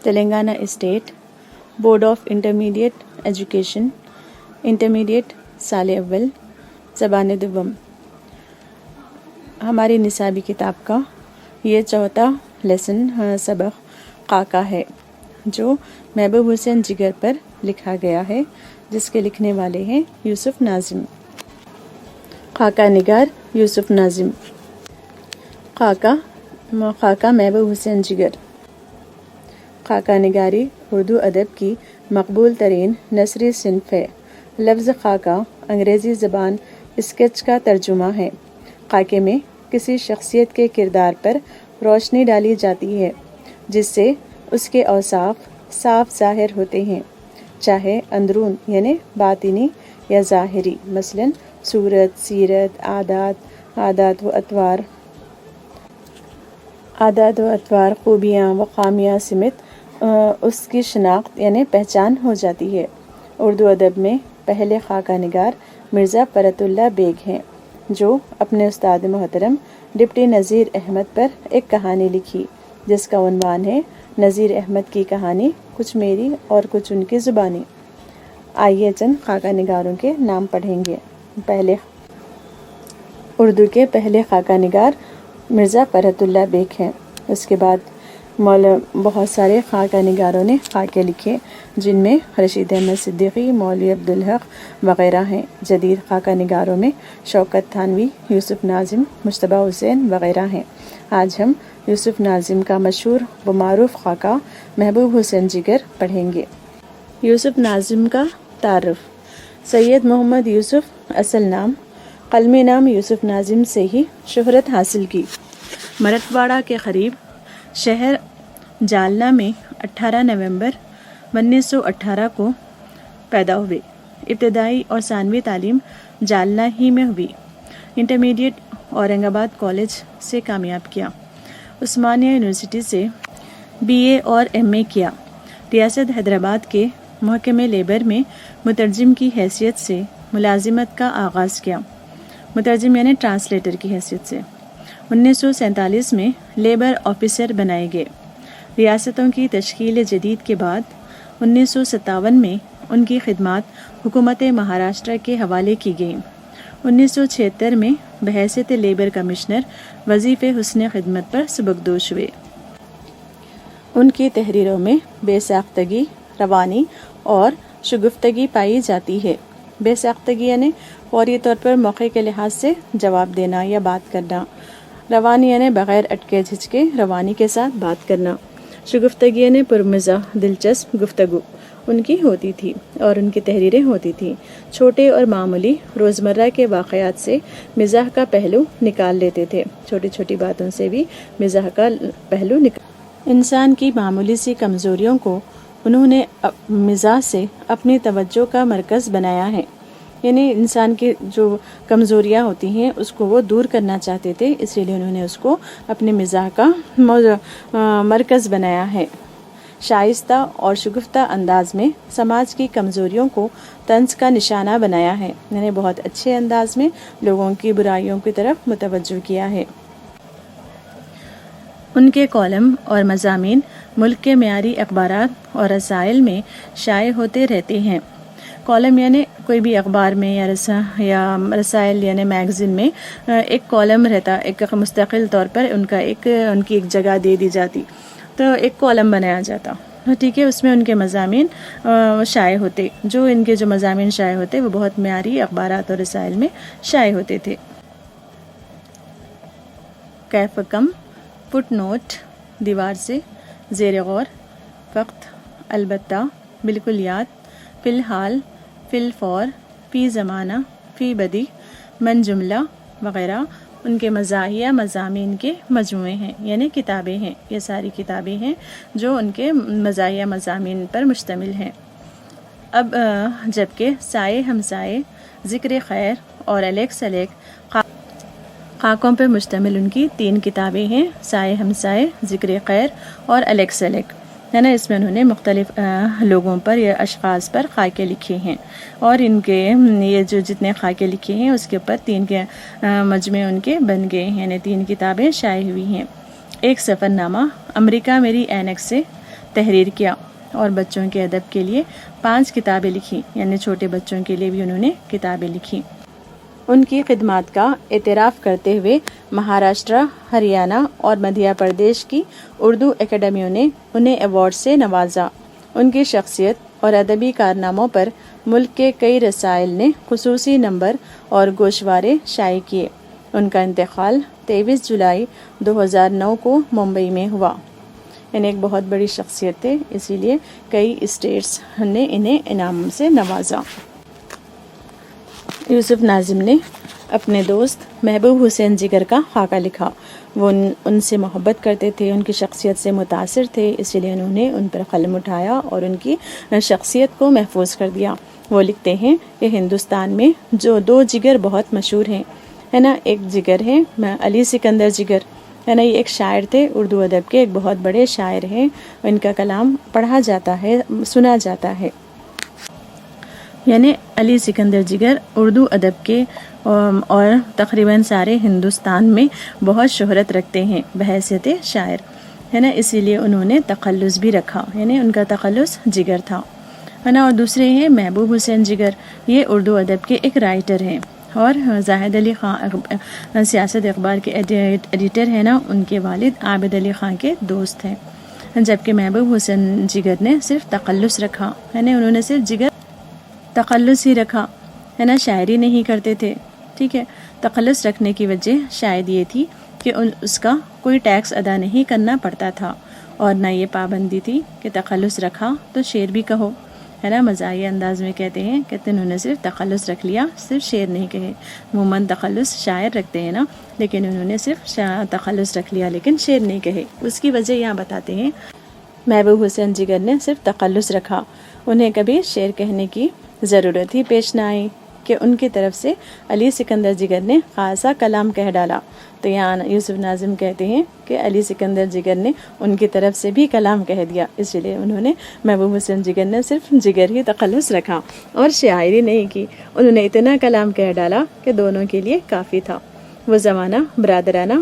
Telangana state board of intermediate education, intermediate سال اول، زبان دوم۔ ہماری نصابی کتاب کا یہ چوتھا لیسن سبق خاکہ ہے، جو محبوب حسین جگر پر لکھا گیا ہے، جس کے لکھنے والے ہیں یوسف ناظم۔ خاکہ نگار یوسف ناظم۔ خاکہ محبوب حسین جگر۔ خاکہ نگاری اردو ادب کی مقبول ترین نثری صنف ہے۔ لفظ خاکہ انگریزی زبان اسکیچ کا ترجمہ ہے۔ خاکے میں کسی شخصیت کے کردار پر روشنی ڈالی جاتی ہے، جس سے اس کے اوصاف صاف ظاہر ہوتے ہیں، چاہے اندرون یعنی باطنی یا ظاہری، مثلاً صورت، سیرت، عادات و اطوار، خوبیاں و خامیاں سمیت اس کی شناخت یعنی پہچان ہو جاتی ہے۔ اردو ادب میں پہلے خاکہ نگار مرزا فرت اللہ بیگ ہیں، جو اپنے استاد محترم ڈپٹی نذیر احمد پر ایک کہانی لکھی، جس کا عنوان ہے نذیر احمد کی کہانی، کچھ میری اور کچھ ان کی زبانی۔ آئیے چند خاکہ نگاروں کے نام پڑھیں گے۔ اردو کے پہلے خاکہ نگار مرزا فرت اللہ بیگ ہیں۔ اس کے بعد بہت سارے خاکہ نگاروں نے خاکے لکھے، جن میں رشید احمد صدیقی، مولوی عبدالحق وغیرہ ہیں۔ جدید خاکہ نگاروں میں شوکت تھانوی، یوسف ناظم، مجتبیٰ حسین وغیرہ ہیں۔ آج ہم یوسف ناظم کا مشہور و معروف خاکہ محبوب حسین جگر پڑھیں گے۔ یوسف ناظم کا تعارف۔ سید محمد یوسف اصل نام، قلمی نام یوسف ناظم سے ہی شہرت حاصل کی۔ مرٹھواڑہ کے قریب شہر جالنہ میں 18 نومبر 1918 کو پیدا ہوئے۔ ابتدائی اور ثانوی تعلیم جالنہ ہی میں ہوئی۔ انٹرمیڈیٹ اورنگ آباد کالج سے کامیاب کیا۔ عثمانیہ یونیورسٹی سے BA اور MA کیا۔ ریاست حیدرآباد کے محکمہ لیبر میں مترجم کی حیثیت سے ملازمت کا آغاز کیا۔ مترجم یعنی ٹرانسلیٹر کی حیثیت سے۔ 1947 میں لیبر آفیسر بنائے گئے۔ ریاستوں کی تشکیل جدید کے بعد 1957 میں ان کی خدمات حکومت مہاراشٹر کے حوالے کی گئیں۔ 1976 میں بحیثیت لیبر کمشنر وظیفے حسن خدمت پر سبکدوش ہوئے۔ ان کی تحریروں میں بے ساختگی، روانی اور شگفتگی پائی جاتی ہے۔ بے ساختگی یعنی فوری طور پر موقع کے لحاظ سے جواب دینا یا بات کرنا۔ روانی یعنی بغیر اٹکے جھجکے روانی کے ساتھ بات کرنا۔ شگفتگی یعنی پرمزاح دلچسپ گفتگو ان کی ہوتی تھی اور ان کی تحریریں ہوتی تھیں۔ چھوٹے اور معمولی روزمرہ کے واقعات سے مزاح کا پہلو نکال لیتے تھے۔ چھوٹی چھوٹی باتوں سے بھی مزاح کا پہلو انسان کی معمولی سی کمزوریوں کو انہوں نے مزاح سے اپنی توجہ کا مرکز بنایا ہے، یعنی انسان کی جو کمزوریاں ہوتی ہیں اس کو وہ دور کرنا چاہتے تھے، اس لیے انہوں نے اس کو اپنے مزاح کا مرکز بنایا ہے۔ شائستہ اور شگفتہ انداز میں سماج کی کمزوریوں کو طنز کا نشانہ بنایا ہے، یعنی بہت اچھے انداز میں لوگوں کی برائیوں کی طرف متوجہ کیا ہے۔ ان کے کالم اور مضامین ملک کے معیاری اخبارات اور رسائل میں شائع ہوتے رہتے ہیں۔ کالم یعنی کوئی بھی اخبار میں یا رسائل یعنی میگزین میں ایک کالم رہتا، ایک مستقل طور پر ان کی ایک جگہ دے دی جاتی، تو ایک کالم بنایا جاتا، ٹھیک ہے۔ اس میں ان کے مضامین شائع ہوتے، جو ان کے جو مضامین شائع ہوتے وہ بہت معیاری اخبارات اور رسائل میں شائع ہوتے تھے۔ کیف کم، فٹ نوٹ، دیوار سے، زیر غور، فقط، البتہ، بالکل یاد، فی الحال، فی الفور، فی زمانہ، فی بدی، من جملہ وغیرہ ان کے مزاحیہ مضامین کے مجموعے ہیں، یعنی کتابیں ہیں۔ یہ ساری کتابیں ہیں جو ان کے مزاحیہ مضامین پر مشتمل ہیں۔ اب جبکہ سائے ہمسائے، ذکر خیر اور الیک سلیک خاکوں پر مشتمل ان کی 3 کتابیں ہیں، سائے ہمسائے، ذکر خیر اور الیک سلیک، ہے نا۔ اس میں انہوں نے مختلف لوگوں پر یا اشخاص پر خاکے لکھے ہیں، اور ان کے یہ جو جتنے خاکے لکھے ہیں اس کے اوپر 3 کے مجموعے ان کے بن گئے ہیں، یعنی 3 کتابیں شائع ہوئی ہیں۔ ایک سفر نامہ، امریکہ میری اینک سے تحریر کیا اور بچوں کے ادب کے لیے 5 کتابیں لکھی، یعنی چھوٹے بچوں کے لیے بھی انہوں نے کتابیں لکھی۔ ان کی خدمات کا اعتراف کرتے ہوئے مہاراشٹرا، ہریانہ اور مدھیہ پردیش کی اردو اکیڈمیوں نے انہیں ایوارڈ سے نوازا۔ ان کی شخصیت اور ادبی کارناموں پر ملک کے کئی رسائل نے خصوصی نمبر اور گوشوارے شائع کیے۔ ان کا انتقال 23 جولائی 2009 کو ممبئی میں ہوا۔ یعنی ایک بہت بڑی شخصیت تھے، اسی لیے کئی اسٹیٹس نے انہیں انعام سے نوازا۔ یوسف ناظم نے اپنے دوست محبوب حسین جگر کا خاکہ لکھا۔ وہ ان سے محبت کرتے تھے، ان کی شخصیت سے متاثر تھے، اسی لیے انہوں نے ان پر قلم اٹھایا اور ان کی شخصیت کو محفوظ کر دیا۔ وہ لکھتے ہیں کہ ہندوستان میں جو 2 جگر بہت مشہور ہیں، ہے نا، ایک جگر ہے علی سکندر جگر، ہے نا، یہ ایک شاعر تھے، اردو ادب کے ایک بہت بڑے شاعر ہیں، ان کا کلام پڑھا جاتا ہے، سنا جاتا ہے۔ یعنی علی سکندر جگر اردو ادب کے اور تقریباً سارے ہندوستان میں بہت شہرت رکھتے ہیں بحیثیت شاعر، ہے نا، اسی لیے انہوں نے تخلص بھی رکھا، یعنی ان کا تخلص جگر تھا، ہے نا۔ اور دوسرے ہیں محبوب حسین جگر، یہ اردو ادب کے ایک رائٹر ہیں، اور زاہد علی خان سیاست اخبار کے ایڈیٹر ہیں نا، ان کے والد عابد علی خان کے دوست ہیں۔ جبکہ محبوب حسین جگر نے صرف تخلص رکھا، یعنی انہوں نے صرف جگر تخلص ہی رکھا، ہے نا، شاعری نہیں کرتے تھے، ٹھیک ہے۔ تخلص رکھنے کی وجہ شاید یہ تھی کہ اس کا کوئی ٹیکس ادا نہیں کرنا پڑتا تھا، اور نہ یہ پابندی تھی کہ تخلص رکھا تو شعر بھی کہو، ہے نا۔ مزاحیہ انداز میں کہتے ہیں کہ انہوں نے صرف تخلص رکھ لیا، صرف شعر نہیں کہے۔ عموماً تخلص شاعر رکھتے ہیں نا، لیکن انہوں نے صرف تخلص رکھ لیا لیکن شعر نہیں کہے۔ اس کی وجہ یہاں بتاتے ہیں، محبوب حسین جگر نے صرف تخلص رکھا، انہیں کبھی شعر کہنے کی ضرورت ہی پیش نہ آئی کہ ان کی طرف سے علی سکندر جگر نے خاصا کلام کہہ ڈالا۔ تو یہاں یوسف ناظم کہتے ہیں کہ علی سکندر جگر نے ان کی طرف سے بھی کلام کہہ دیا، اس لیے انہوں نے محبوب حسین جگر نے صرف جگر ہی تخلص رکھا اور شاعری نہیں کی، انہوں نے اتنا کلام کہہ ڈالا کہ دونوں کے لیے کافی تھا۔ وہ زمانہ برادرانہ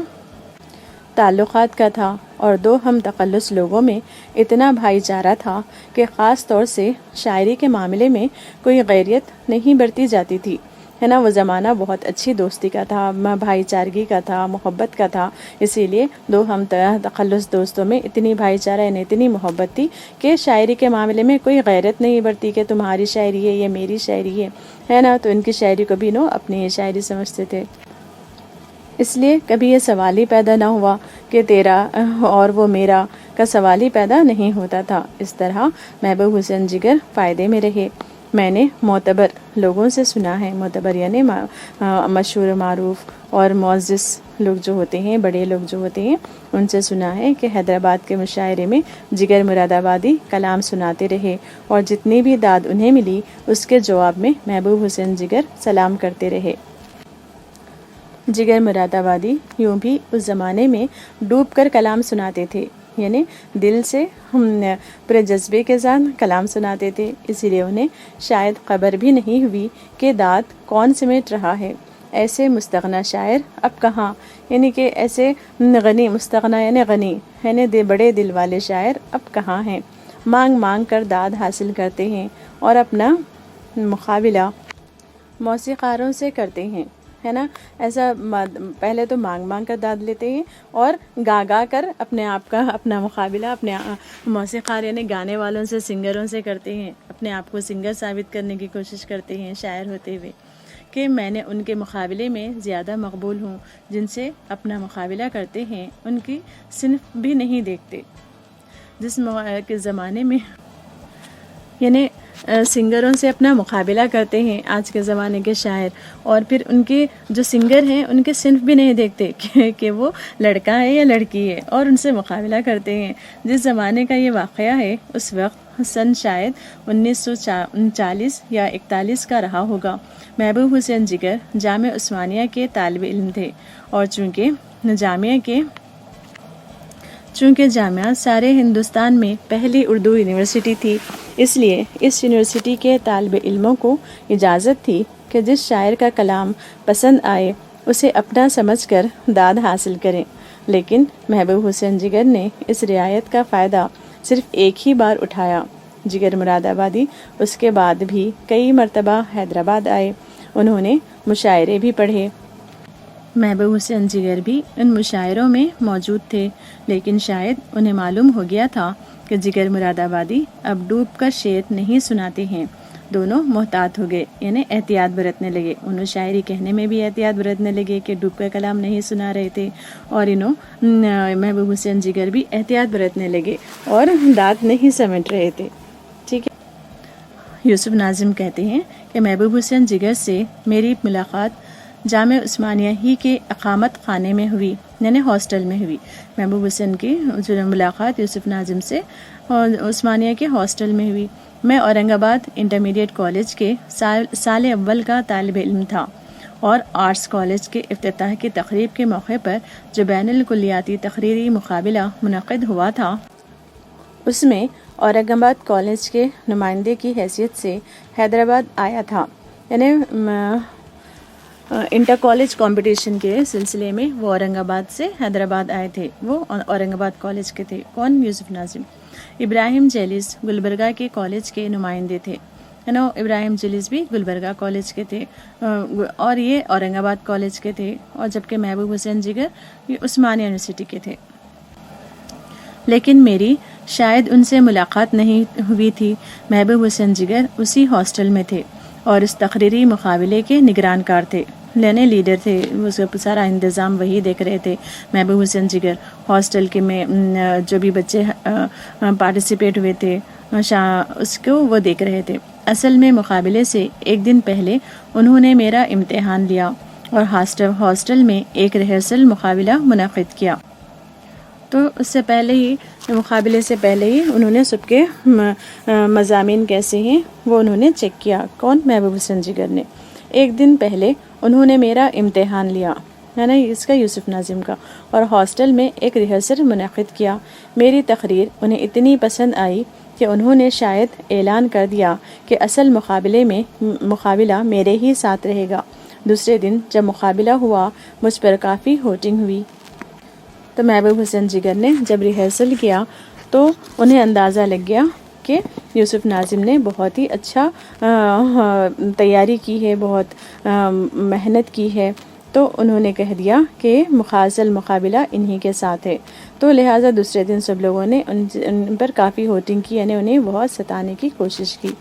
تعلقات کا تھا، اور 2 ہم تخلص لوگوں میں اتنا بھائی چارہ تھا کہ خاص طور سے شاعری کے معاملے میں کوئی غیریت نہیں برتی جاتی تھی، ہے نا۔ وہ زمانہ بہت اچھی دوستی کا تھا، بھائی چارگی کا تھا، محبت کا تھا، اسی لیے 2 ہم تخلص دوستوں میں اتنی بھائی چارہ، یعنی اتنی محبت تھی کہ شاعری کے معاملے میں کوئی غیرت نہیں برتی کہ تمہاری شاعری ہے یہ میری شاعری ہے نا۔ تو ان کی شاعری کو بھی اپنی شاعری سمجھتے تھے، اس لیے کبھی یہ سوال ہی پیدا نہ ہوا کہ تیرا اور وہ میرا کا سوال ہی پیدا نہیں ہوتا تھا۔ اس طرح محبوب حسین جگر فائدے میں رہے۔ میں نے معتبر لوگوں سے سنا ہے، معتبر یعنی مشہور معروف اور معزز لوگ جو ہوتے ہیں، بڑے لوگ جو ہوتے ہیں، ان سے سنا ہے کہ حیدرآباد کے مشاعرے میں جگر مراد آبادی کلام سناتے رہے، اور جتنی بھی داد انہیں ملی اس کے جواب میں محبوب حسین جگر سلام کرتے رہے۔ جگر مراد آبادی یوں بھی اس زمانے میں ڈوب کر کلام سناتے تھے، یعنی دل سے پورے جذبے کے ساتھ کلام سناتے تھے، اسی لیے انہیں شاید خبر بھی نہیں ہوئی کہ داد کون سمیٹ رہا ہے۔ ایسے مستغنا شاعر اب کہاں، یعنی کہ ایسے غنی، مستغنا یعنی غنی، یعنی بڑے دل والے شاعر اب کہاں ہیں۔ مانگ مانگ کر داد حاصل کرتے ہیں اور اپنا مقابلہ موسیقاروں سے کرتے ہیں، ہے نا۔ ایسا پہلے تو مانگ مانگ کر داد لیتے ہیں اور گا گا کر اپنے آپ کا اپنا مقابلہ اپنے موسیقار یعنی گانے والوں سے، سنگروں سے کرتے ہیں، اپنے آپ کو سنگر ثابت کرنے کی کوشش کرتے ہیں شاعر ہوتے ہوئے کہ میں نے ان کے مقابلے میں زیادہ مقبول ہوں۔ جن سے اپنا مقابلہ کرتے ہیں ان کی صنف بھی نہیں دیکھتے۔ جس کے زمانے میں یعنی سنگروں سے اپنا مقابلہ کرتے ہیں آج کے زمانے کے شاعر، اور پھر ان کے جو سنگر ہیں ان کے صنف بھی نہیں دیکھتے کہ وہ لڑکا ہے یا لڑکی ہے، اور ان سے مقابلہ کرتے ہیں۔ جس زمانے کا یہ واقعہ ہے اس وقت سن شاید 1939 یا 41 کا رہا ہوگا۔ محبوب حسین جگر جامعہ عثمانیہ کے طالب علم تھے، اور چونکہ جامعہ سارے ہندوستان میں پہلی اردو یونیورسٹی تھی، اس لیے اس یونیورسٹی کے طالب علموں کو اجازت تھی کہ جس شاعر کا کلام پسند آئے اسے اپنا سمجھ کر داد حاصل کریں۔ لیکن محبوب حسین جگر نے اس رعایت کا فائدہ صرف ایک ہی بار اٹھایا۔ جگر مراد آبادی اس کے بعد بھی کئی مرتبہ حیدرآباد آئے، انہوں نے مشاعرے بھی پڑھے۔ محبوب حسین جگر بھی ان مشاعروں میں موجود تھے، لیکن شاید انہیں معلوم ہو گیا تھا کہ جگر مراد آبادی اب ڈوب کر شعر نہیں سناتے ہیں۔ دونوں محتاط ہو گئے، یعنی احتیاط برتنے لگے۔ انہوں شاعری کہنے میں بھی احتیاط برتنے لگے کہ ڈوب کر کلام نہیں سنا رہے تھے، اور محبوب حسین جگر بھی احتیاط برتنے لگے اور دانت نہیں سمیٹ رہے تھے۔ ٹھیک ہے۔ یوسف ناظم کہتے ہیں کہ محبوب حسین جگر سے میری ملاقات جامع عثمانیہ ہی کے اقامت خانے میں ہوئی، یعنی ہاسٹل میں ہوئی۔ محبوب حسین کی ملاقات یوسف ناظم سے عثمانیہ کے ہاسٹل میں ہوئی۔ میں اورنگ آباد انٹرمیڈیٹ کالج کے سال اول کا طالب علم تھا، اور آرٹس کالج کے افتتاح کی تقریب کے موقع پر جو بین الکلیاتی تقریری مقابلہ منعقد ہوا تھا، اس میں اورنگ آباد کالج کے نمائندے کی حیثیت سے حیدرآباد آیا تھا، یعنی انٹر کالج کمپٹیشن کے سلسلے میں وہ اورنگ آباد سے حیدرآباد آئے تھے۔ وہ اورنگ آباد کالج کے تھے۔ کون؟ یوسف ناظم۔ ابراہیم جیلیس گلبرگہ کے کالج کے نمائندے تھے، ابراہیم جیلیس بھی گلبرگہ کالج کے تھے، اور یہ اورنگ آباد کالج کے تھے، اور جبکہ محبوب حسین جگر یہ عثمانیہ یونیورسٹی کے تھے۔ لیکن میری شاید ان سے ملاقات نہیں ہوئی تھی۔ محبوب حسین جگر اسی ہاسٹل میں تھے اور اس تقریری مقابلے کے نگران کار تھے، لینے لیڈر تھے، اس کا سارا انتظام وہی دیکھ رہے تھے۔ محبوب حسین جگر ہاسٹل کے میں جو بھی بچے پارٹیسپیٹ ہوئے تھے اس کو وہ دیکھ رہے تھے۔ اصل میں مقابلے سے ایک دن پہلے انہوں نے میرا امتحان لیا اور ہاسٹل میں ایک ریہرسل مقابلہ منعقد کیا۔ تو اس سے پہلے ہی، مقابلے سے پہلے ہی انہوں نے سب کے مضامین کیسے ہیں وہ انہوں نے چیک کیا۔ کون؟ محبوب حسین جگر نے۔ ایک دن پہلے انہوں نے میرا امتحان لیا، ہے نا، اس کا یوسف ناظم کا، اور ہاسٹل میں ایک ریہرسل منعقد کیا۔ میری تقریر انہیں اتنی پسند آئی کہ انہوں نے شاید اعلان کر دیا کہ اصل مقابلہ میرے ہی ساتھ رہے گا۔ دوسرے دن جب مقابلہ ہوا مجھ پر کافی ہوٹنگ ہوئی۔ تو محبوب حسین جگر نے جب ریہرسل کیا تو انہیں اندازہ لگ گیا کہ یوسف ناظم نے بہت ہی اچھا تیاری کی ہے، بہت محنت کی ہے، تو انہوں نے کہہ دیا کہ اصل مقابلہ انہی کے ساتھ ہے۔ تو لہٰذا دوسرے دن سب لوگوں نے ان پر کافی ہوٹنگ کی، یعنی انہیں بہت ستانے کی کوشش کی۔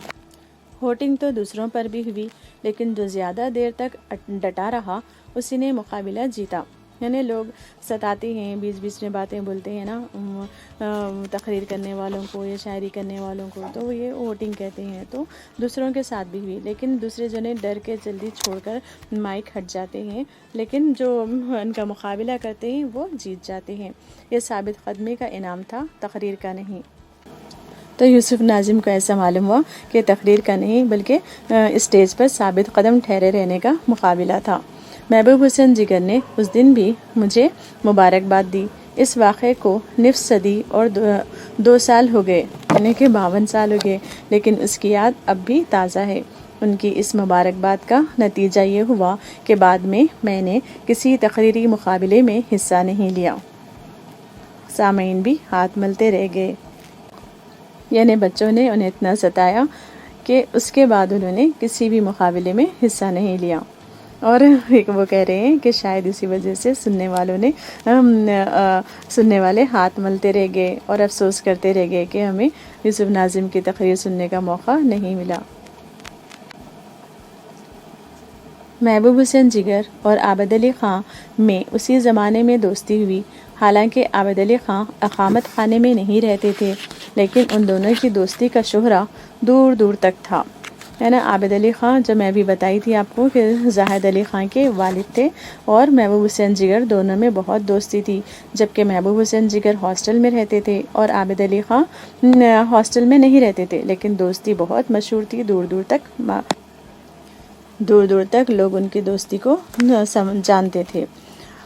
ہوٹنگ تو دوسروں پر بھی ہوئی، لیکن جو زیادہ دیر تک ڈٹا رہا اسی نے مقابلہ جیتا۔ یعنی لوگ ستاتے ہیں، بیچ بیچ میں باتیں بولتے ہیں نا تقریر کرنے والوں کو یا شاعری کرنے والوں کو، تو یہ ووٹنگ کہتے ہیں۔ تو دوسروں کے ساتھ بھی ہوئی، لیکن دوسرے جو نے ڈر کے جلدی چھوڑ کر مائک ہٹ جاتے ہیں، لیکن جو ان کا مقابلہ کرتے ہیں وہ جیت جاتے ہیں۔ یہ ثابت قدمی کا انعام تھا، تقریر کا نہیں۔ تو یوسف ناظم کو ایسا معلوم ہوا کہ تقریر کا نہیں بلکہ اسٹیج پر ثابت قدم ٹھہرے رہنے کا مقابلہ تھا۔ محبوب حسین جگر نے اس دن بھی مجھے مبارکباد دی۔ اس واقعے کو نصف صدی اور 2 سال ہو گئے، یعنی کہ 52 سال ہو گئے، لیکن اس کی یاد اب بھی تازہ ہے۔ ان کی اس مبارکباد کا نتیجہ یہ ہوا کہ بعد میں نے کسی تقریری مقابلے میں حصہ نہیں لیا۔ سامعین بھی ہاتھ ملتے رہ گئے، یعنی بچوں نے انہیں اتنا ستایا کہ اس کے بعد انہوں نے کسی بھی مقابلے میں حصہ نہیں لیا۔ اور وہ کہہ رہے ہیں کہ شاید اسی وجہ سے سننے والے ہاتھ ملتے رہ گئے اور افسوس کرتے رہ گئے کہ ہمیں یوسف ناظم کی تقریر سننے کا موقع نہیں ملا۔ محبوب حسین جگر اور عابد علی خاں میں اسی زمانے میں دوستی ہوئی۔ حالانکہ عابد علی خاں اقامت خانے میں نہیں رہتے تھے، لیکن ان دونوں کی دوستی کا شہرہ دور دور تک تھا، ہے نا۔ عابد علی خاں جو میں بھی بتائی تھی آپ کو کہ زاہد علی خاں کے والد تھے، اور محبوب حسین جگر دونوں میں بہت دوستی تھی، جبکہ محبوب حسین جگر ہاسٹل میں رہتے تھے اور عابد علی خاں ہاسٹل میں نہیں رہتے تھے، لیکن دوستی بہت مشہور تھی، دور دور تک لوگ ان کی دوستی کو جانتے تھے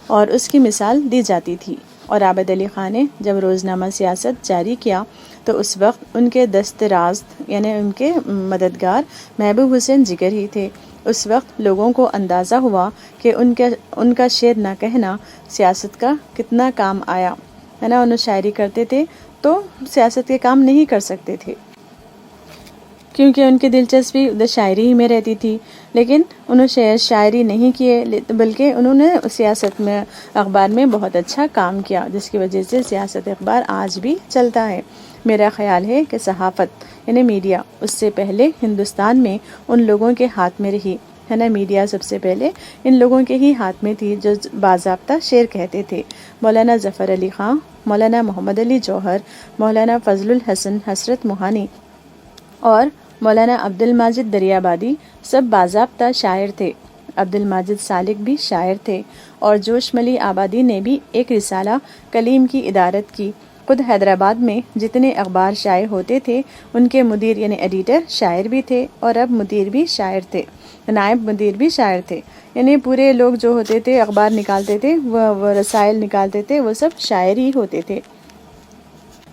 اور اس کی مثال دی جاتی تھی۔ اور عابد علی خاں نے جب روزنامہ سیاست جاری کیا تو اس وقت ان کے دست راست، یعنی ان کے مددگار محبوب حسین جگر ہی تھے۔ اس وقت لوگوں کو اندازہ ہوا کہ ان کا شعر نہ کہنا سیاست کا کتنا کام آیا، ہے نا۔ انہوں شاعری کرتے تھے تو سیاست کے کام نہیں کر سکتے تھے، کیونکہ ان کی دلچسپی ادھر شاعری ہی میں رہتی تھی. لیکن انہوں نے شاعری نہیں کیے، بلکہ انہوں نے سیاست میں اخبار میں بہت اچھا کام کیا، جس کی وجہ سے سیاست اخبار آج بھی چلتا ہے. میرا خیال ہے کہ صحافت یعنی میڈیا اس سے پہلے ہندوستان میں ان لوگوں کے ہاتھ میں رہی ہے نا. میڈیا سب سے پہلے ان لوگوں کے ہی ہاتھ میں تھی جو باضابطہ شعر کہتے تھے. مولانا ظفر علی خان، مولانا محمد علی جوہر، مولانا فضل الحسن حسرت موہانی اور مولانا عبد الماجد دریابادی سب باضابطہ شاعر تھے. عبد الماجد سالک بھی شاعر تھے، اور جوش ملی آبادی نے بھی ایک رسالہ کلیم کی ادارت کی. خود حیدرآباد میں جتنے اخبار شائع ہوتے تھے ان کے مدیر یعنی ایڈیٹر شاعر بھی تھے، اور اب مدیر بھی شاعر تھے، نائب مدیر بھی شاعر تھے. یعنی پورے لوگ جو ہوتے تھے اخبار نکالتے تھے، وہ رسائل نکالتے تھے، وہ سب شاعر ہی ہوتے تھے.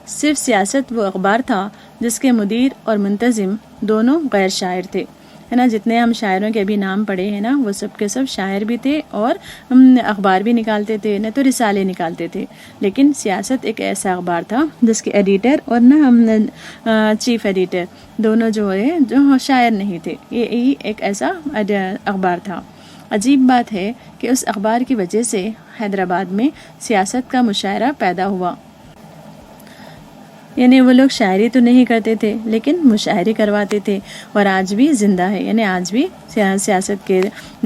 صرف سیاست وہ اخبار تھا جس کے مدیر اور منتظم دونوں غیر شاعر تھے ہے نا. جتنے ہم شاعروں کے ابھی نام پڑھے ہیں نا، وہ سب کے سب شاعر بھی تھے اور اخبار بھی نکالتے تھے، نہ تو رسالے نکالتے تھے. لیکن سیاست ایک ایسا اخبار تھا جس کے ایڈیٹر اور نہ چیف ایڈیٹر دونوں جو ہے جو شاعر نہیں تھے. یہ ایک ایسا اخبار تھا. عجیب بات ہے کہ اس اخبار کی وجہ سے حیدرآباد میں سیاست کا مشاعرہ پیدا ہوا. یعنی وہ لوگ شاعری تو نہیں کرتے تھے لیکن مشاعرے کرواتے تھے، اور آج بھی زندہ ہے. یعنی آج بھی سیاست کے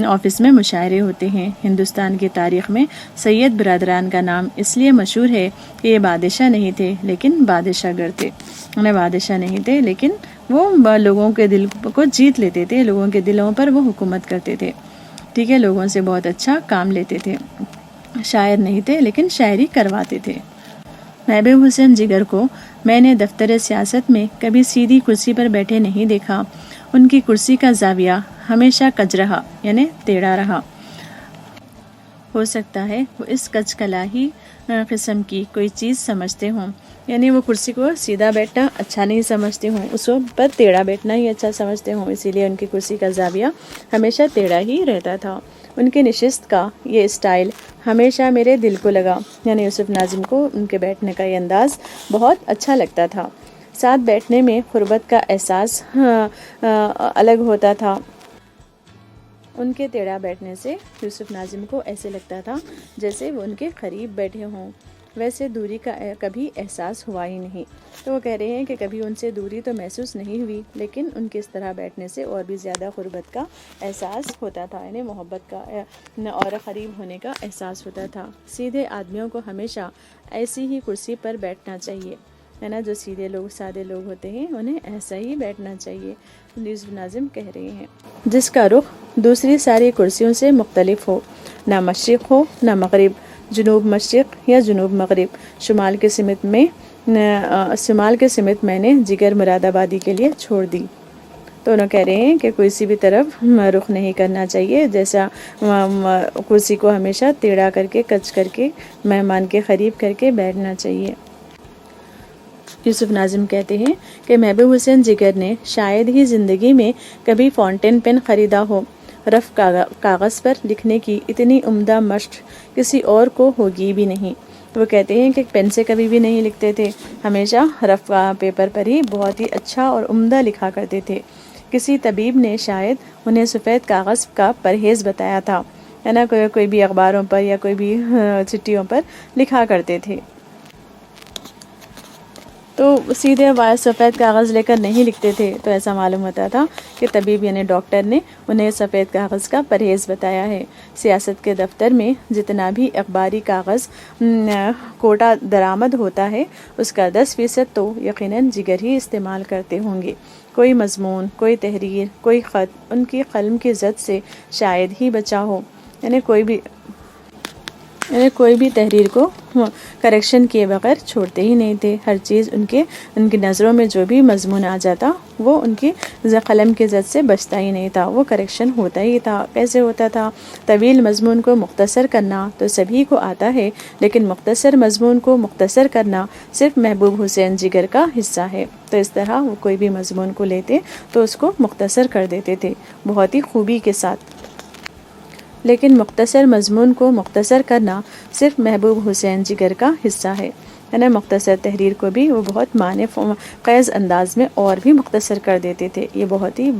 آفس میں مشاعرے ہوتے ہیں. ہندوستان کی تاریخ میں سید برادران کا نام اس لیے مشہور ہے کہ یہ بادشاہ نہیں تھے لیکن بادشاہ گر تھے. انہیں بادشاہ نہیں تھے لیکن وہ لوگوں کے دل کو جیت لیتے تھے، لوگوں کے دلوں پر وہ حکومت کرتے تھے. ٹھیک ہے، لوگوں سے بہت اچھا کام لیتے تھے. شاعر نہیں تھے لیکن شاعری کرواتے تھے. محبوب حسین جگر کو میں نے دفتر سیاست میں کبھی سیدھی کرسی پر بیٹھے نہیں دیکھا. ان کی کرسی کا زاویہ ہمیشہ کج رہا یعنی ٹیڑھا رہا. ہو سکتا ہے وہ اس کج کلاہی قسم کی کوئی چیز سمجھتے ہوں، یعنی وہ کرسی کو سیدھا بیٹھنا اچھا نہیں سمجھتے ہوں، اس پر ٹیڑھا بیٹھنا ہی اچھا سمجھتے ہوں، اسی لیے ان کی کرسی کا زاویہ ہمیشہ ٹیڑھا ہی رہتا تھا. ان کے نشست کا یہ اسٹائل ہمیشہ میرے دل کو لگا. یعنی یوسف ناظم کو ان کے بیٹھنے کا یہ انداز بہت اچھا لگتا تھا. ساتھ بیٹھنے میں قربت کا احساس الگ ہوتا تھا. ان کے ٹیڑھا بیٹھنے سے یوسف ناظم کو ایسے لگتا تھا جیسے وہ ان کے قریب بیٹھے ہوں، ویسے دوری کا کبھی احساس ہوا ہی نہیں. تو وہ کہہ رہے ہیں کہ کبھی ان سے دوری تو محسوس نہیں ہوئی، لیکن ان کے اس طرح بیٹھنے سے اور بھی زیادہ قربت کا احساس ہوتا تھا، یعنی محبت کا اور قریب ہونے کا احساس ہوتا تھا. سیدھے آدمیوں کو ہمیشہ ایسی ہی کرسی پر بیٹھنا چاہیے ہے نا. جو سیدھے لوگ سادے لوگ ہوتے ہیں انہیں ایسا ہی بیٹھنا چاہیے. یوسف ناظم کہہ رہے ہیں جس کا رخ دوسری ساری کرسیوں سے مختلف ہو، نہ مشرق ہو نہ مغرب، جنوب مشرق یا جنوب مغرب. شمال کے سمت میں نے جگر مراد آبادی کے لیے چھوڑ دی. تو انہوں کہہ رہے ہیں کہ کسی بھی طرف رخ نہیں کرنا چاہیے، جیسا کرسی کو ہمیشہ ٹیڑھا کر کے کج کر کے مہمان کے قریب کر کے بیٹھنا چاہیے. یوسف ناظم کہتے ہیں کہ محبوب حسین جگر نے شاید ہی زندگی میں کبھی فاؤنٹین پین خریدا ہو. رف کاغذ پر لکھنے کی اتنی عمدہ مشق کسی اور کو ہوگی بھی نہیں. وہ کہتے ہیں کہ پین سے کبھی بھی نہیں لکھتے تھے، ہمیشہ رف پیپر پر ہی بہت ہی اچھا اور عمدہ لکھا کرتے تھے. کسی طبیب نے شاید انہیں سفید کاغذ کا پرہیز بتایا تھا ہے نا. کوئی بھی اخباروں پر یا کوئی بھی چٹھیوں پر لکھا کرتے تھے، تو سیدھے سفید کاغذ لے کر نہیں لکھتے تھے. تو ایسا معلوم ہوتا تھا کہ طبیب یعنی ڈاکٹر نے انہیں سفید کاغذ کا پرہیز بتایا ہے. سیاست کے دفتر میں جتنا بھی اخباری کاغذ کوٹا درآمد ہوتا ہے اس کا 10% تو یقیناً جگر ہی استعمال کرتے ہوں گے. کوئی مضمون، کوئی تحریر، کوئی خط ان کی قلم کی زد سے شاید ہی بچا ہو. یعنی کوئی بھی تحریر کو کریکشن کیے بغیر چھوڑتے ہی نہیں تھے. ہر چیز ان کی نظروں میں جو بھی مضمون آ جاتا وہ ان کی قلم کی زد سے بچتا ہی نہیں تھا، وہ کریکشن ہوتا ہی تھا. کیسے ہوتا تھا؟ طویل مضمون کو مختصر کرنا تو سبھی کو آتا ہے، لیکن مختصر مضمون کو مختصر کرنا صرف محبوب حسین جگر کا حصہ ہے. تو اس طرح وہ کوئی بھی مضمون کو لیتے تو اس کو مختصر کر دیتے تھے بہت ہی خوبی کے ساتھ. لیکن مختصر مضمون کو مختصر کرنا صرف محبوب حسین جگر کا حصہ ہے. ہے نا، مختصر تحریر کو بھی وہ بہت معنی خیز انداز میں اور بھی مختصر کر دیتے تھے۔ یہ بہت ہی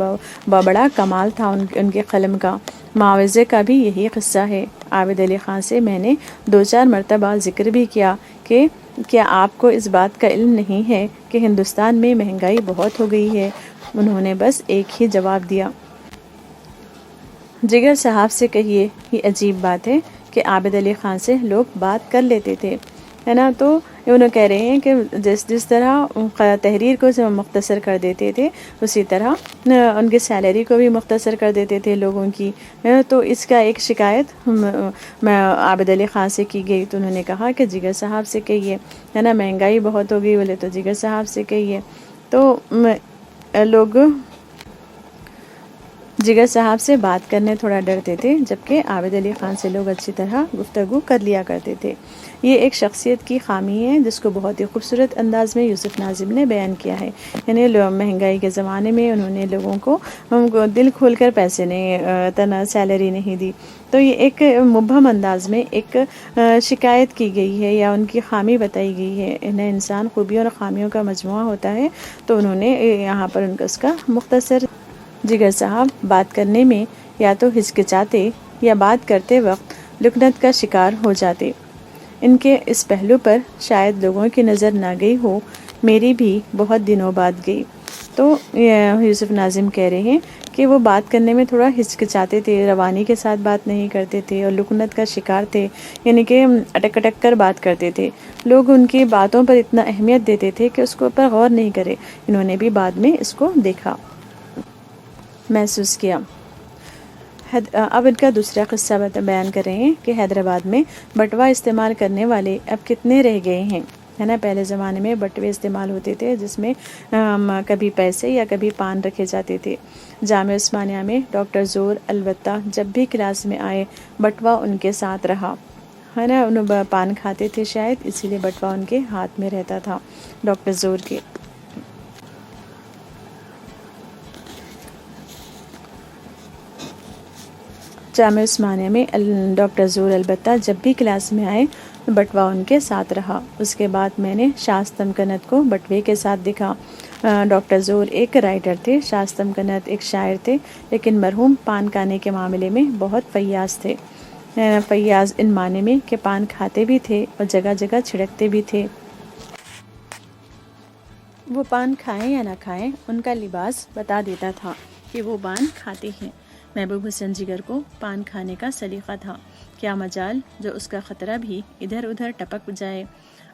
بڑا کمال تھا ان کے قلم کا۔ معاوضے کا بھی یہی قصہ ہے۔ عابد علی خان سے میں نے 2-4 مرتبہ ذکر بھی کیا کہ کیا آپ کو اس بات کا علم نہیں ہے کہ ہندوستان میں مہنگائی بہت ہو گئی ہے؟ انہوں نے بس ایک ہی جواب دیا، جگر صاحب سے کہیے۔ یہ عجیب بات ہے کہ عابد علی خان سے لوگ بات کر لیتے تھے، ہے نا۔ تو انہوں کہہ رہے ہیں کہ جس طرح تحریر کو مختصر کر دیتے تھے، اسی طرح ان کی سیلری کو بھی مختصر کر دیتے تھے لوگوں کی۔ تو اس کا ایک شکایت عابد علی خان سے کی گئی، تو انہوں نے کہا کہ جگر صاحب سے کہیے، ہے نا، مہنگائی بہت ہو گئی، بولے تو جگر صاحب سے کہیے۔ تو لوگ جگر صاحب سے بات کرنے تھوڑا ڈرتے تھے، جبکہ عابد علی خان سے لوگ اچھی طرح گفتگو کر لیا کرتے تھے۔ یہ ایک شخصیت کی خامی ہے جس کو بہت ہی خوبصورت انداز میں یوسف ناظم نے بیان کیا ہے۔ یعنی مہنگائی کے زمانے میں انہوں نے لوگوں کو دل کھول کر پیسے نہیں، سیلری نہیں دی۔ تو یہ ایک مبہم انداز میں ایک شکایت کی گئی ہے یا ان کی خامی بتائی گئی ہے۔ انہیں انسان خوبیوں اور خامیوں کا مجموعہ ہوتا ہے، تو انہوں نے یہاں پر ان کا اس کا مختصر۔ جگر صاحب بات کرنے میں یا تو ہچکچاتے یا بات کرتے وقت لکنت کا شکار ہو جاتے۔ ان کے اس پہلو پر شاید لوگوں کی نظر نہ گئی ہو، میری بھی بہت دنوں بعد گئی۔ تو یوسف ناظم کہہ رہے ہیں کہ وہ بات کرنے میں تھوڑا ہچکچاتے تھے، روانی کے ساتھ بات نہیں کرتے تھے اور لکنت کا شکار تھے، یعنی کہ اٹک اٹک کر بات کرتے تھے۔ لوگ ان کی باتوں پر اتنا اہمیت دیتے تھے کہ اس کو پر غور نہیں کرے۔ انہوں نے بھی بعد میں اس کو دیکھا، محسوس کیا۔ اب ان کا دوسرا قصہ بیان کر رہے ہیں کہ حیدرآباد میں بٹوا استعمال کرنے والے اب کتنے رہ گئے ہیں، ہے نا۔ پہلے زمانے میں بٹوے استعمال ہوتے تھے جس میں کبھی پیسے یا کبھی پان رکھے جاتے تھے۔ جامعہ عثمانیہ میں ڈاکٹر زور البتہ جب بھی کلاس میں آئے بٹوا ان کے ساتھ رہا، ہے نا۔ انہوں پان کھاتے تھے شاید، اسی لیے بٹوا ان کے ہاتھ میں رہتا تھا ڈاکٹر زور کے۔ جامعہ عثمانیہ میں ڈاکٹر زور البتہ جب بھی کلاس میں آئے بٹوا ان کے ساتھ رہا۔ اس کے بعد میں نے شاستم کنت کو بٹوے کے ساتھ دیکھا۔ ڈاکٹر زور ایک رائٹر تھے، شاستم کنت ایک شاعر تھے، لیکن مرحوم پان کھانے کے معاملے میں بہت فیاض تھے۔ فیاض ان معنی میں کہ پان کھاتے بھی تھے اور جگہ جگہ چھڑکتے بھی تھے۔ وہ پان کھائیں یا نہ کھائیں، ان کا لباس بتا دیتا تھا کہ وہ پان کھاتے ہیں۔ محبوب حسین جگر کو پان کھانے کا سلیقہ تھا، کیا مجال جو اس کا خطرہ بھی ادھر ادھر ٹپک جائے۔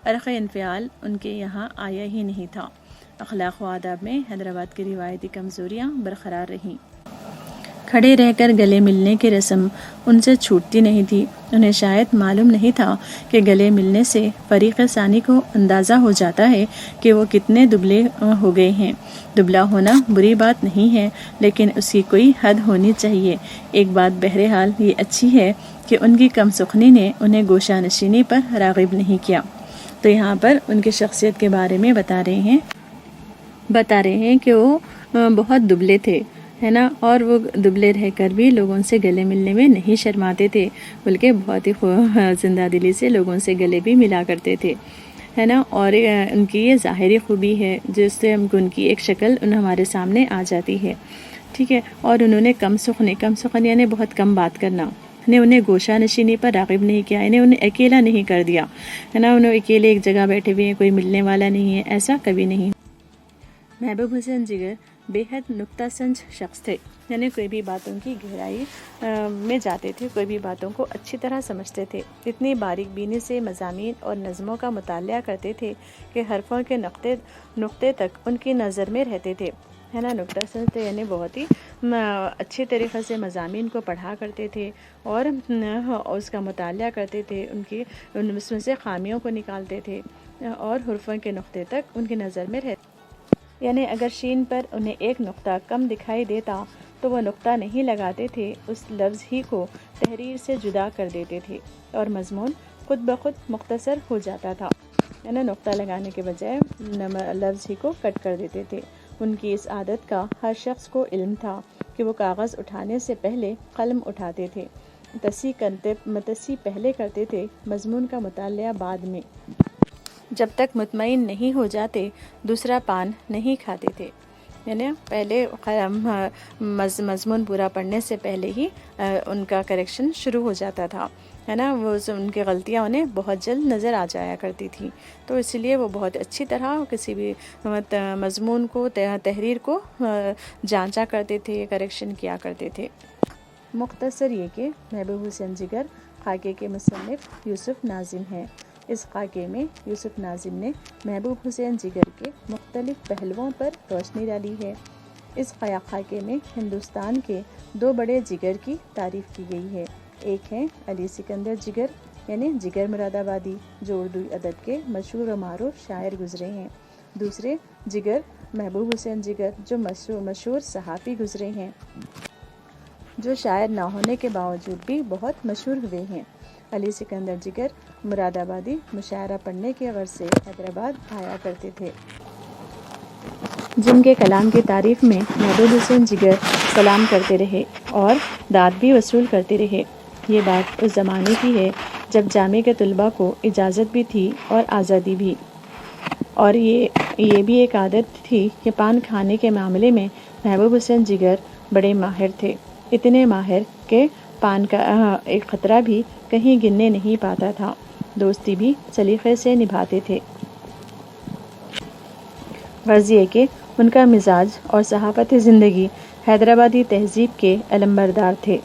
عرق انفعال ان کے یہاں آیا ہی نہیں تھا۔ اخلاق و آداب میں حیدرآباد کی روایتی کمزوریاں برقرار رہیں۔ کھڑے رہ کر گلے ملنے کی رسم ان سے چھوٹتی نہیں تھی۔ انہیں شاید معلوم نہیں تھا کہ گلے ملنے سے فریق ثانی کو اندازہ ہو جاتا ہے کہ وہ کتنے دبلے ہو گئے ہیں۔ دبلا ہونا بری بات نہیں ہے، لیکن اس کی کوئی حد ہونی چاہیے۔ ایک بات بہرحال یہ اچھی ہے کہ ان کی کم سخنی نے انہیں گوشہ نشینی پر راغب نہیں کیا۔ تو یہاں پر ان کی شخصیت کے بارے میں بتا رہے ہیں کہ وہ بہت دبلے تھے، ہے نا، اور وہ دبلے رہ کر بھی لوگوں سے گلے ملنے میں نہیں شرماتے تھے، بلکہ بہت ہی زندہ دلی سے لوگوں سے گلے بھی ملا کرتے تھے، ہے نا۔ اور ان کی یہ ظاہری خوبی ہے جس سے ان کی ایک شکل ہمارے سامنے آ جاتی ہے، ٹھیک ہے۔ اور انہوں نے کم سخن یعنی بہت کم بات کرنا، انہیں گوشہ نشینی پر راغب نہیں کیا، انہیں اکیلا نہیں کر دیا، ہے نا۔ انہیں اکیلے ایک جگہ بیٹھے ہوئے ہیں، کوئی ملنے والا نہیں ہے، ایسا کبھی نہیں۔ محبوب حسین جگر بے حد نکتہ سنج شخص تھے، یعنی کوئی بھی باتوں کی گہرائی میں جاتے تھے، کوئی بھی باتوں کو اچھی طرح سمجھتے تھے۔ اتنی باریک بینی سے مضامین اور نظموں کا مطالعہ کرتے تھے کہ حرفوں کے نقطے تک ان کی نظر میں رہتے تھے، ہے نا۔ نکتہ سنج تھے یعنی بہت ہی اچھی طریقے سے مضامین کو پڑھا کرتے تھے اور اس کا مطالعہ کرتے تھے، اس میں سے خامیوں کو نکالتے تھے اور حرفوں کے نقطے تک ان کی نظر میں رہتے، یعنی اگر شین پر انہیں ایک نقطہ کم دکھائی دیتا تو وہ نقطہ نہیں لگاتے تھے، اس لفظ ہی کو تحریر سے جدا کر دیتے تھے اور مضمون خود بخود مختصر ہو جاتا تھا، یعنی نقطہ لگانے کے بجائے لفظ ہی کو کٹ کر دیتے تھے۔ ان کی اس عادت کا ہر شخص کو علم تھا کہ وہ کاغذ اٹھانے سے پہلے قلم اٹھاتے تھے، تصحیح پہلے کرتے تھے، مضمون کا مطالعہ بعد میں۔ جب تک مطمئن نہیں ہو جاتے دوسرا پان نہیں کھاتے تھے، یعنی پہلے مضمون پورا پڑھنے سے پہلے ہی ان کا کریکشن شروع ہو جاتا تھا، ہے نا، وہ ان کی غلطیاں انہیں بہت جلد نظر آ جایا کرتی تھی، تو اس لیے وہ بہت اچھی طرح کسی بھی مضمون کو تحریر کو جانچا کرتے تھے، کریکشن کیا کرتے تھے۔ مختصر یہ کہ محبوب حسین جگر خاکے کے مصنف یوسف ناظم ہیں۔ اس خاکے میں یوسف ناظم نے محبوب حسین جگر کے مختلف پہلوؤں پر روشنی ڈالی ہے۔ اس خاکے میں ہندوستان کے 2 بڑے جگر کی تعریف کی گئی ہے۔ ایک ہیں علی سکندر جگر یعنی جگر مراد آبادی، جو اردو ادب کے مشہور و معروف شاعر گزرے ہیں۔ دوسرے جگر محبوب حسین جگر جو مشہور صحافی گزرے ہیں، جو شاعر نہ ہونے کے باوجود بھی بہت مشہور ہوئے ہیں۔ علی سکندر جگر مراد آبادی مشاعرہ پڑھنے کے غرض سے حیدرآباد آیا کرتے تھے، جن کے کلام کی تعریف میں محبوب حسین جگر سلام کرتے رہے اور داد بھی وصول کرتے رہے۔ یہ بات اس زمانے کی ہے جب جامعہ کے طلباء کو اجازت بھی تھی اور آزادی بھی، اور یہ بھی ایک عادت تھی کہ پان کھانے کے معاملے میں محبوب حسین جگر بڑے ماہر تھے، اتنے ماہر کہ پان کا ایک خطرہ بھی کہیں گننے نہیں پاتا تھا۔ دوستی بھی سلیقے سے نبھاتے تھے، غرض یہ کہ ان کا مزاج اور صحافت زندگی حیدرآبادی تہذیب کے علمبردار تھے۔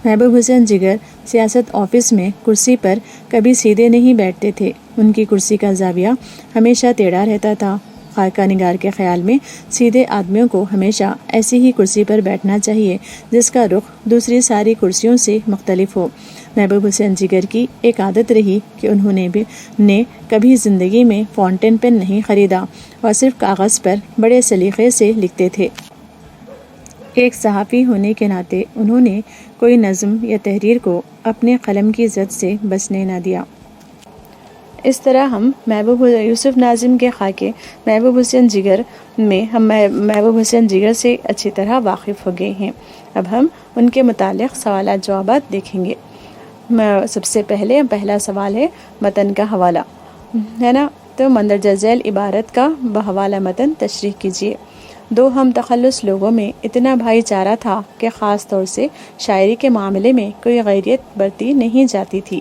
محبوب حسین جگر سیاست آفس میں کرسی پر کبھی سیدھے نہیں بیٹھتے تھے، ان کی کرسی کا زاویہ ہمیشہ ٹیڑھا رہتا تھا۔ خاکہ نگار کے خیال میں سیدھے آدمیوں کو ہمیشہ ایسی ہی کرسی پر بیٹھنا چاہیے جس کا رخ دوسری ساری کرسیوں سے مختلف ہو۔ محبوب حسین جگر کی ایک عادت رہی کہ انہوں نے کبھی زندگی میں فاؤنٹین پین نہیں خریدا اور صرف کاغذ پر بڑے سلیقے سے لکھتے تھے۔ ایک صحافی ہونے کے ناطے انہوں نے کوئی نظم یا تحریر کو اپنے قلم کی زد سے بچنے نہ دیا۔ اس طرح ہم یوسف ناظم کے خاکے محبوب حسین جگر میں ہم محبوب حسین جگر سے اچھی طرح واقف ہو گئے ہیں۔ اب ہم ان کے متعلق سوالات جوابات دیکھیں گے۔ سب سے پہلا سوال ہے متن کا حوالہ، ہے نا، تو مندرجہ ذیل عبارت کا بحوالہ متن تشریح کیجیے۔ 2 ہم تخلص لوگوں میں اتنا بھائی چارہ تھا کہ خاص طور سے شاعری کے معاملے میں کوئی غیریت برتی نہیں جاتی تھی۔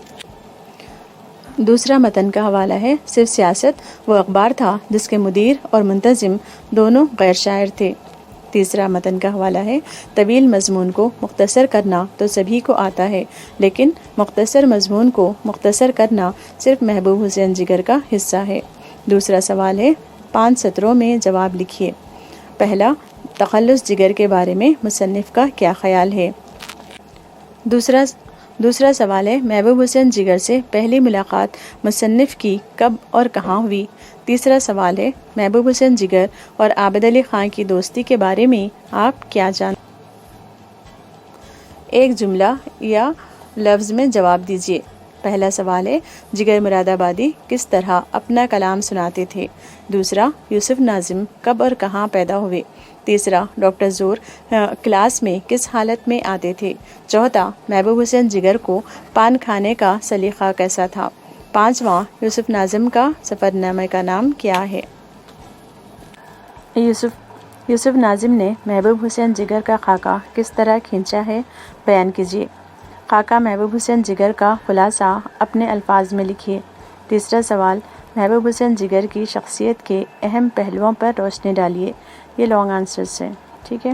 دوسرا متن کا حوالہ ہے صرف سیاست وہ اخبار تھا جس کے مدیر اور منتظم دونوں غیر شاعر تھے۔ تیسرا متن کا حوالہ ہے طویل مضمون کو مختصر کرنا تو سبھی کو آتا ہے، لیکن مختصر مضمون کو مختصر کرنا صرف محبوب حسین جگر کا حصہ ہے۔ دوسرا سوال ہے 5 سطروں میں جواب لکھیے۔ پہلا، تخلص جگر کے بارے میں مصنف کا کیا خیال ہے؟ دوسرا سوال ہے محبوب حسین جگر سے پہلی ملاقات مصنف کی کب اور کہاں ہوئی؟ تیسرا سوال ہے محبوب حسین جگر اور عابد علی خان کی دوستی کے بارے میں آپ کیا جانتے؟ ایک جملہ یا لفظ میں جواب دیجیے۔ پہلا سوال ہے جگر مراد آبادی کس طرح اپنا کلام سناتے تھے؟ دوسرا، یوسف ناظم کب اور کہاں پیدا ہوئے؟ تیسرا، ڈاکٹر زور کلاس میں کس حالت میں آتے تھے؟ چوتھا، محبوب حسین جگر کو پان کھانے کا سلیقہ کیسا تھا؟ پانچواں، یوسف ناظم کا سفر نامے کا نام کیا ہے؟ یوسف ناظم نے محبوب حسین جگر کا خاکہ کس طرح کھینچا ہے؟ بیان کیجیے۔ خاکہ محبوب حسین جگر کا خلاصہ اپنے الفاظ میں لکھیے۔ تیسرا سوال، محبوب حسین جگر کی شخصیت کے اہم پہلوؤں پر روشنی ڈالیے۔ یہ لانگ آنسرز ہیں، ٹھیک ہے۔